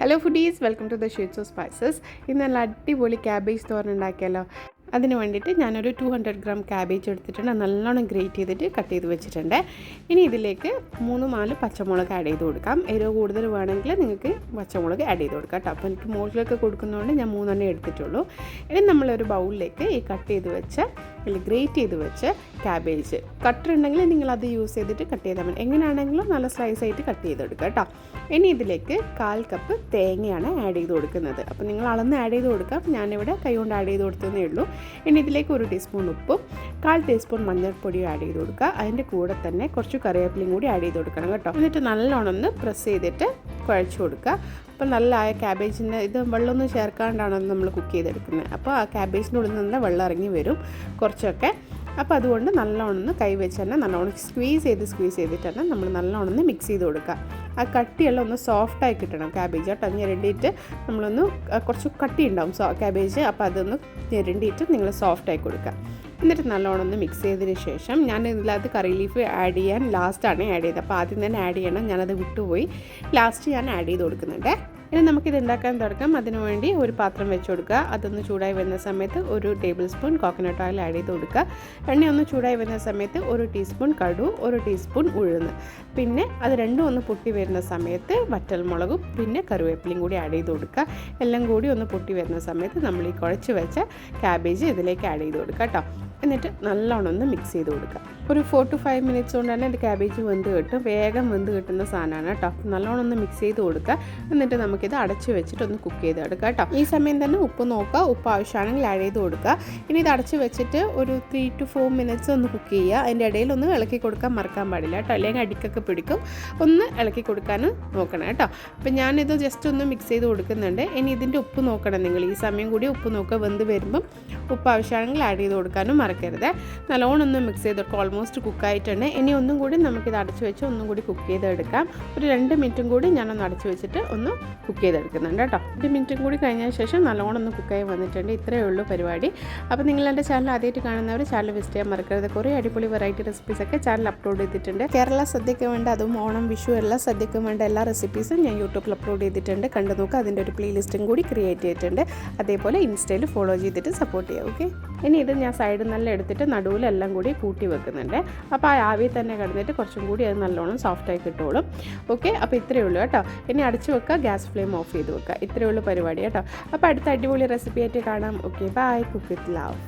Hello foodies, welcome to the shades of spices. ഇന്ന് നല്ല അടിപൊളി ക്യാബേജ് തോരൻ ഉണ്ടാക്കിയാലോ. അതിന് വേണ്ടിയിട്ട് ഞാനൊരു 200 ഗ്രാം ക്യാബേജ് എടുത്തിട്ടുണ്ട്. നല്ലോണം ഗ്രേറ്റ് ചെയ്തിട്ട് കട്ട് ചെയ്ത് വെച്ചിട്ടുണ്ട്. ഇനി ഇതിലേക്ക് 3-4 പച്ചമുളക് ആഡ് ചെയ്ത് കൊടുക്കാം. എരിവ് കൂടുതൽ വേണമെങ്കിൽ നിങ്ങൾക്ക് പച്ചമുളക് ആഡ് ചെയ്ത് കൊടുക്കാം കേട്ടോ. അപ്പോൾ എനിക്ക് മുകളിലൊക്കെ കൊടുക്കുന്നതുകൊണ്ട് ഞാൻ 3 എടുത്തിട്ടുള്ളൂ. ഇനി നമ്മളൊരു ബൗളിലേക്ക് ഈ കട്ട് ചെയ്ത് വെച്ച ഗ്രേറ്റ് ചെയ്ത് വെച്ച് ക്യാബേജ് കട്ടർ ഉണ്ടെങ്കിൽ നിങ്ങളത് യൂസ് ചെയ്തിട്ട് കട്ട് ചെയ്താൽ മതി. എങ്ങനെയാണെങ്കിലും നല്ല സ്ലൈസ് ആയിട്ട് കട്ട് ചെയ്തെടുക്കുക കേട്ടോ. ഇനി ഇതിലേക്ക് 1/4 കപ്പ് തേങ്ങയാണ് ആഡ് ചെയ്ത് കൊടുക്കുന്നത്. അപ്പോൾ നിങ്ങൾ അളന്ന് ആഡ് ചെയ്ത് കൊടുക്കാം. ഞാനിവിടെ കൈ കൊണ്ട് ആഡ് ചെയ്ത് കൊടുത്തതേ ഉള്ളൂ. ഇനി ഇതിലേക്ക് 1 ടീസ്പൂൺ ഉപ്പും 1/4 ടീസ്പൂൺ മഞ്ഞൾപ്പൊടിയും ആഡ് ചെയ്ത് കൊടുക്കുക. അതിൻ്റെ കൂടെ തന്നെ കുറച്ച് കറിവേപ്പിലയും കൂടി ആഡ് ചെയ്ത് കൊടുക്കണം കേട്ടോ. എന്നിട്ട് നല്ലോണം ഒന്ന് പ്രസ് ചെയ്തിട്ട് കുഴച്ച് കൊടുക്കുക. അപ്പോൾ നല്ല ക്യാബേജിൻ്റെ ഇത് വെള്ളമൊന്നും ചേർക്കാണ്ടാണ് നമ്മൾ കുക്ക് ചെയ്തെടുക്കുന്നത്. അപ്പോൾ ആ ക്യാബേജിൻ്റെ ഉള്ളിൽ നിന്ന് വെള്ളം ഇറങ്ങി വരും കുറച്ചൊക്കെ. അപ്പോൾ അതുകൊണ്ട് നല്ലോണം കൈ വെച്ച് തന്നെ നല്ലോണം സ്ക്വീസ് ചെയ്തിട്ട് തന്നെ നമ്മൾ നല്ലോണം മിക്സ് ചെയ്ത് കൊടുക്കുക. ആ കട്ടിയെല്ലാം ഒന്ന് സോഫ്റ്റായി കിട്ടണം ക്യാബേജ് കേട്ടോ. ഞെരണ്ടിയിട്ട് നമ്മളൊന്ന് കുറച്ച് കട്ടി ഉണ്ടാവും ക്യാബേജ്. അപ്പോൾ അതൊന്ന് ഞെരണ്ടിയിട്ട് നിങ്ങൾ സോഫ്റ്റായി കൊടുക്കുക. എന്നിട്ട് നല്ലോണം മിക്സ് ചെയ്തതിന് ശേഷം ഞാൻ ഇതിനകത്ത് കറി ലീഫ് ആഡ് ചെയ്യാൻ ലാസ്റ്റാണ് ആഡ് ചെയ്തത്. അപ്പോൾ ആദ്യം തന്നെ ആഡ് ചെയ്യണം, ഞാനത് വിട്ടുപോയി. ലാസ്റ്റ് ഞാൻ ആഡ് ചെയ്ത് കൊടുക്കുന്നുണ്ട്. ഇനി നമുക്കിത് ഉണ്ടാക്കാൻ തുടങ്ങാം. അതിനുവേണ്ടി ഒരു പാത്രം വെച്ച് കൊടുക്കുക. അതൊന്ന് ചൂടായി വരുന്ന സമയത്ത് 1 table spoon coconut oil add ചെയ്ത് കൊടുക്കുക. എണ്ണ ഒന്ന് ചൂടായി വരുന്ന സമയത്ത് 1 ടീസ്പൂൺ കടുക്, 1 ടീസ്പൂൺ ഉഴുന്ന്, പിന്നെ അത് രണ്ടും ഒന്ന് പൊട്ടി വരുന്ന സമയത്ത് വറ്റൽമുളകും പിന്നെ കറിവേപ്പിലയും കൂടി ആഡ് ചെയ്ത് കൊടുക്കുക. എല്ലാം കൂടി ഒന്ന് പൊട്ടി വരുന്ന സമയത്ത് നമ്മൾ ഈ കുഴച്ച് വെച്ച ക്യാബേജ് ഇതിലേക്ക് ആഡ് ചെയ്ത് കൊടുക്കുക കേട്ടോ. എന്നിട്ട് നല്ലോണം മിക്സ് ചെയ്ത് കൊടുക്കുക. ഒരു 4 to 5 മിനിറ്റ്സ് കൊണ്ട് തന്നെ ഇത് ക്യാബേജ് വെന്ത് കിട്ടും. വേഗം വെന്ത് കിട്ടുന്ന സാധനമാണ് കേട്ടോ. നല്ലോണം മിക്സ് ചെയ്ത് കൊടുക്കുക. എന്നിട്ട് നമുക്കിത് അടച്ച് വെച്ചിട്ട് ഒന്ന് കുക്ക് ചെയ്തെടുക്കുക കേട്ടോ. ഈ സമയം തന്നെ ഉപ്പ് നോക്കുക, ഉപ്പ് ആവശ്യമാണെങ്കിൽ ആഡ് ചെയ്ത് കൊടുക്കുക. ഇനി ഇത് അടച്ച് വെച്ചിട്ട് ഒരു 3 to 4 മിനിറ്റ്സ് ഒന്ന് കുക്ക് ചെയ്യുക. അതിൻ്റെ ഇടയിൽ ഒന്ന് ഇളക്കി കൊടുക്കാൻ മറക്കാൻ പാടില്ല കേട്ടോ, അല്ലെങ്കിൽ അടിക്കൊക്കെ പിടിക്കും. ഒന്ന് ഇളക്കി കൊടുക്കാൻ നോക്കണം കേട്ടോ. അപ്പം ഞാനിത് ജസ്റ്റ് ഒന്ന് മിക്സ് ചെയ്ത് കൊടുക്കുന്നുണ്ട്. ഇനി ഇതിൻ്റെ ഉപ്പ് നോക്കണം നിങ്ങൾ. ഈ സമയം കൂടി ഉപ്പ് നോക്കുക. വെന്ത് വരുമ്പം ഉപ്പ് ആവശ്യമാണെങ്കിൽ ആഡ് ചെയ്ത് കൊടുക്കാനും മറക്കരുത്. നല്ലോണം മിക്സ് ചെയ്ത് കൊടുക്കുക. ഓൾമോസ്റ്റ് കുക്കായിട്ടുണ്ട്. ഇനി ഒന്നും കൂടി നമുക്കിത് അടച്ച് വെച്ച് ഒന്നും കൂടി കുക്ക് ചെയ്തെടുക്കാം. ഒരു 2 മിനിറ്റും കൂടി ഞാനൊന്ന് അടച്ച് വെച്ചിട്ട് ഒന്ന് കുക്ക് ചെയ്തെടുക്കുന്നുണ്ട് കേട്ടോ. 2 മിനിറ്റും കൂടി കഴിഞ്ഞ ശേഷം നല്ലോണം കുക്കായി വന്നിട്ടുണ്ട്. ഇത്രയേ ഉള്ളൂ പരിപാടി. അപ്പോൾ നിങ്ങൾ എൻ്റെ ചാനൽ ആദ്യമായിട്ട് കാണുന്നവർ ചാനൽ വിസിറ്റ് ചെയ്യാൻ മറക്കരുത്. കുറേ അടിപൊളി വെറൈറ്റി റെസിപ്പീസൊക്കെ ചാനൽ അപ്ലോഡ് ചെയ്തിട്ടുണ്ട്. കേരള സദ്യക്ക് വേണ്ട, അതും ഓണം, വിഷു എല്ലാ സദ്യക്കും വേണ്ട എല്ലാ റെസിപ്പീസും ഞാൻ യൂട്യൂബിൽ അപ്ലോഡ് ചെയ്തിട്ടുണ്ട്. കണ്ടു നോക്കുക. അതിൻ്റെ ഒരു പ്ലേലിസ്റ്റും കൂടി ക്രിയേറ്റ് ചെയ്തിട്ടുണ്ട്. അതേപോലെ ഇൻസ്റ്റയിൽ ഫോളോ ചെയ്തിട്ട് സപ്പോർട്ട് ചെയ്യുക. ഓക്കെ, ഇനി ഇത് ഞാൻ സൈഡിൽ നല്ല എടുത്തിട്ട് നടുവിലെല്ലാം കൂടി കൂട്ടി വെക്കുന്നുണ്ട്. അപ്പോൾ ആ ആവി തന്നെ കിടന്നിട്ട് കുറച്ചും കൂടി അത് നല്ലോണം സോഫ്റ്റായി കിട്ടുള്ളൂ. ഓക്കെ, അപ്പോൾ ഇത്രയേ ഉള്ളൂ കേട്ടോ. ഇനി അടച്ചു വെക്കുക, ഗ്യാസ് ഫ്ലെയിം ഓഫ് ചെയ്ത് വെക്കുക. ഇത്രയേ ഉള്ളൂ പരിപാടി കേട്ടോ. അപ്പോൾ അടുത്ത അടിപൊളി റെസിപ്പി ആയിട്ട് കാണാം. Okay, bye. Cook with love.